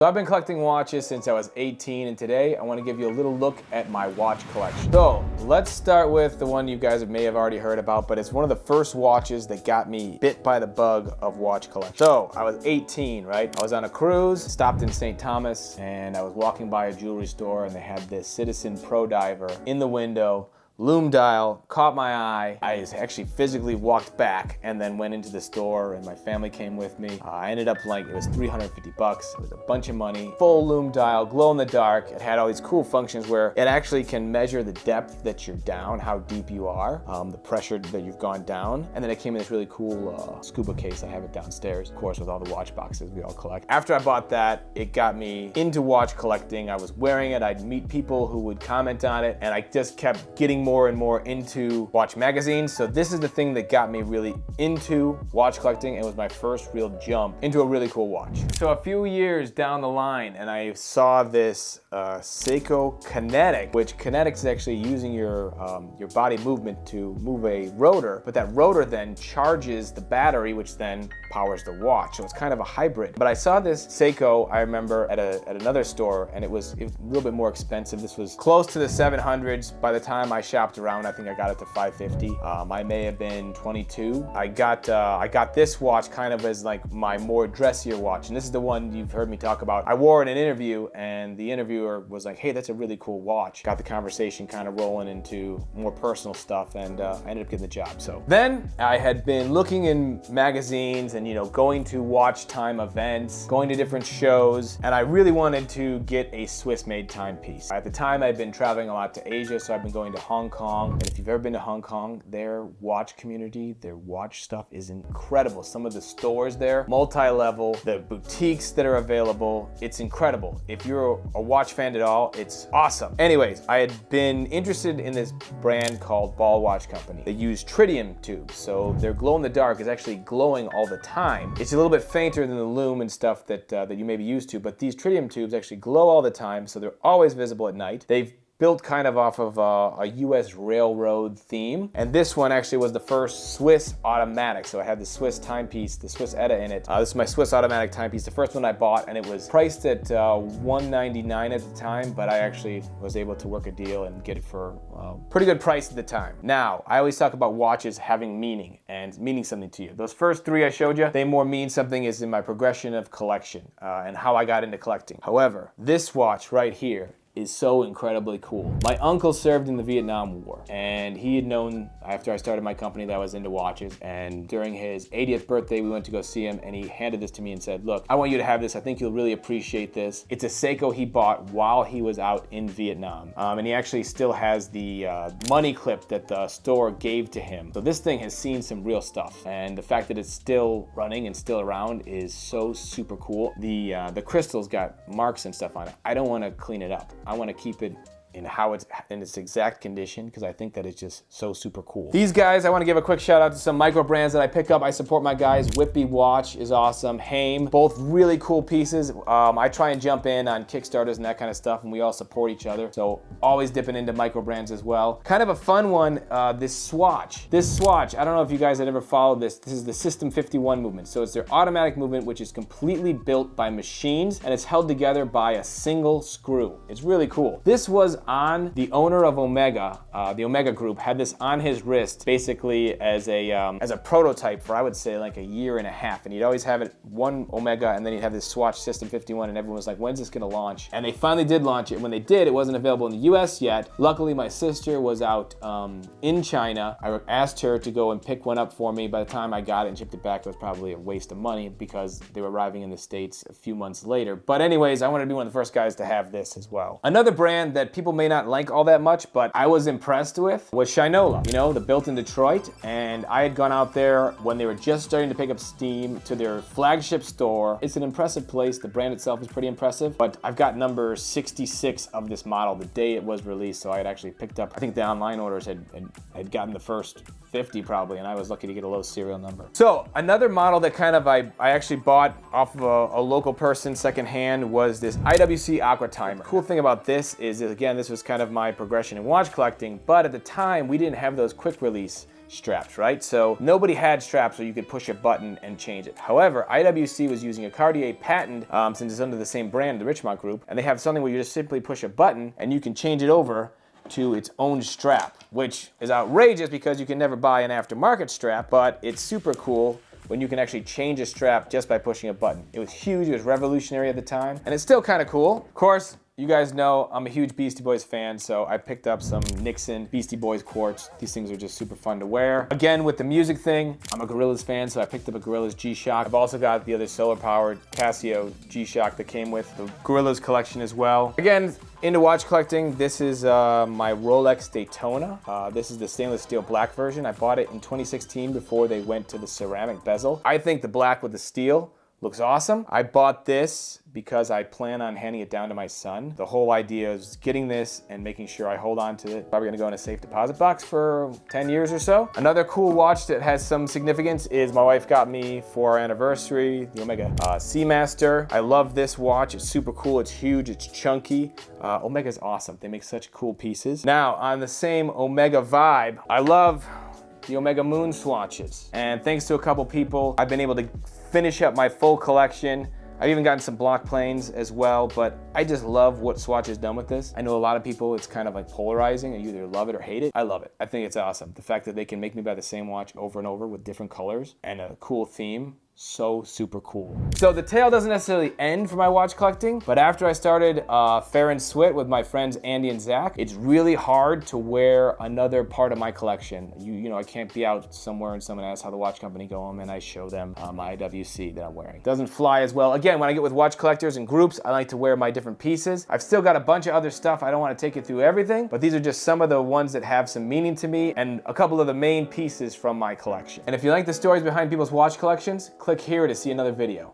So I've been collecting watches since I was 18, and today I want to give you a little look at my watch collection. So let's start with the one you guys may have already heard about, but it's one of the first watches that got me bit by the bug of watch collection. So I was 18, right? I was on a cruise, stopped in St. Thomas, and I was walking by a jewelry store and they had this Citizen Pro Diver in the window. Lume dial caught my eye. I actually physically walked back and then went into the store, and my family came with me. I ended up it was 350 bucks. It was a bunch of money. Full lume dial, glow in the dark. It had all these cool functions where it actually can measure the depth that you're down, how deep you are, the pressure that you've gone down. And then it came in this really cool scuba case. I have it downstairs, of course, with all the watch boxes we all collect. After I bought that, it got me into watch collecting. I was wearing it. I'd meet people who would comment on it, and I just kept getting more and more into watch magazines. So this is the thing that got me really into watch collecting. It was my first real jump into a really cool watch. So a few years down the line, and I saw this Seiko Kinetic, which Kinetics is actually using your body movement to move a rotor, but that rotor then charges the battery, which then powers the watch. So it's kind of a hybrid. But I saw this Seiko, I remember, at another store, and it was a little bit more expensive. This was close to the 700s. By the time I shopped around, I think I got it to 550. I may have been 22. I got this watch kind of as like my more dressier watch, and this is the one you've heard me talk about. I wore it in an interview, and the interviewer was like, "Hey, that's a really cool watch." Got the conversation kind of rolling into more personal stuff, and I ended up getting the job. So then I had been looking in magazines and going to watch time events, going to different shows, and I really wanted to get a Swiss-made timepiece. At the time, I'd been traveling a lot to Asia, so I've been going to Hong Kong. And if you've ever been to Hong Kong, their watch community, their watch stuff is incredible. Some of the stores there, multi-level, the boutiques that are available, it's incredible. If you're a watch fan at all, it's awesome. Anyways, I had been interested in this brand called Ball Watch Company. They use tritium tubes, so their glow in the dark is actually glowing all the time. It's a little bit fainter than the lume and stuff that you may be used to, but these tritium tubes actually glow all the time, so they're always visible at night. They've built kind of off of a US railroad theme. And this one actually was the first Swiss automatic. So I had the Swiss timepiece, the Swiss ETA in it. This is my Swiss automatic timepiece, the first one I bought, and it was priced at $199 at the time, but I actually was able to work a deal and get it for a pretty good price at the time. Now, I always talk about watches having meaning and meaning something to you. Those first three I showed you, they more mean something is in my progression of collection and how I got into collecting. However, this watch right here is so incredibly cool. My uncle served in the Vietnam War, and he had known after I started my company that I was into watches, and during his 80th birthday, we went to go see him, and he handed this to me and said, "Look, I want you to have this. I think you'll really appreciate this." It's a Seiko he bought while he was out in Vietnam, and he actually still has the money clip that the store gave to him. So this thing has seen some real stuff, and the fact that it's still running and still around is so super cool. The crystal's got marks and stuff on it. I don't want to clean it up. I want to keep it in how it's in its exact condition because I think that it's just so super cool. These guys, I want to give a quick shout out to some micro brands that I pick up. I support my guys. Whitby Watch is awesome. Haim, both really cool pieces. I try and jump in on Kickstarters and that kind of stuff, and we all support each other. So always dipping into micro brands as well. Kind of a fun one, this Swatch. I don't know if you guys had ever followed this. This is the System 51 movement. So it's their automatic movement, which is completely built by machines, and it's held together by a single screw. It's really cool. This was on the owner of Omega, the Omega Group, had this on his wrist basically as a prototype for, I would say, like a year and a half. And he'd always have it one Omega, and then he'd have this Swatch System 51, and everyone was like, "When's this gonna launch?" And they finally did launch it. When they did, it wasn't available in the US yet. Luckily, my sister was out in China. I asked her to go and pick one up for me. By the time I got it and shipped it back, it was probably a waste of money because they were arriving in the States a few months later. But anyways, I wanted to be one of the first guys to have this as well. Another brand that people may not like all that much, but I was impressed with, was Shinola. The built in Detroit, and I had gone out there when they were just starting to pick up steam to their flagship store. It's an impressive place. The brand itself is pretty impressive, but I've got number 66 of this model the day it was released, so I had actually picked up, I think the online orders had gotten the first 50 probably, and I was lucky to get a low serial number. So another model that kind of I actually bought off of a local person secondhand was this IWC Aqua Timer. Cool thing about this is, again, this was kind of my progression in watch collecting, but at the time we didn't have those quick release straps, right? So nobody had straps where you could push a button and change it. However, IWC was using a Cartier patent, since it's under the same brand, the Richemont Group, and they have something where you just simply push a button and you can change it over to its own strap, which is outrageous because you can never buy an aftermarket strap, but it's super cool when you can actually change a strap just by pushing a button. It was huge, it was revolutionary at the time, and it's still kind of cool. Of course, you guys know I'm a huge Beastie Boys fan, so I picked up some Nixon Beastie Boys quartz. These things are just super fun to wear. Again, with the music thing, I'm a Gorillaz fan, so I picked up a Gorillaz G-Shock. I've also got the other solar-powered Casio G-Shock that came with the Gorillaz collection as well. Again, into watch collecting, this is my Rolex Daytona. This is the stainless steel black version. I bought it in 2016 before they went to the ceramic bezel. I think the black with the steel looks awesome. I bought this because I plan on handing it down to my son. The whole idea is getting this and making sure I hold on to it. Probably gonna go in a safe deposit box for 10 years or so. Another cool watch that has some significance is my wife got me for our anniversary, the Omega Seamaster. I love this watch, it's super cool, it's huge, it's chunky. Omega's awesome, they make such cool pieces. Now, on the same Omega vibe, I love the Omega Moonswatches. And thanks to a couple people, I've been able to finish up my full collection. I've even gotten some block planes as well, but I just love what Swatch has done with this. I know a lot of people, it's kind of like polarizing, and you either love it or hate it. I love it. I think it's awesome. The fact that they can make me buy the same watch over and over with different colors and a cool theme, so super cool. So the tale doesn't necessarily end for my watch collecting, but after I started Fair and Swit with my friends Andy and Zach, it's really hard to wear another part of my collection. You know, I can't be out somewhere and someone asks how the watch company going, and I show them my IWC that I'm wearing. Doesn't fly as well. Again, when I get with watch collectors and groups, I like to wear my different pieces. I've still got a bunch of other stuff. I don't want to take you through everything, but these are just some of the ones that have some meaning to me and a couple of the main pieces from my collection. And if you like the stories behind people's watch collections, click here to see another video.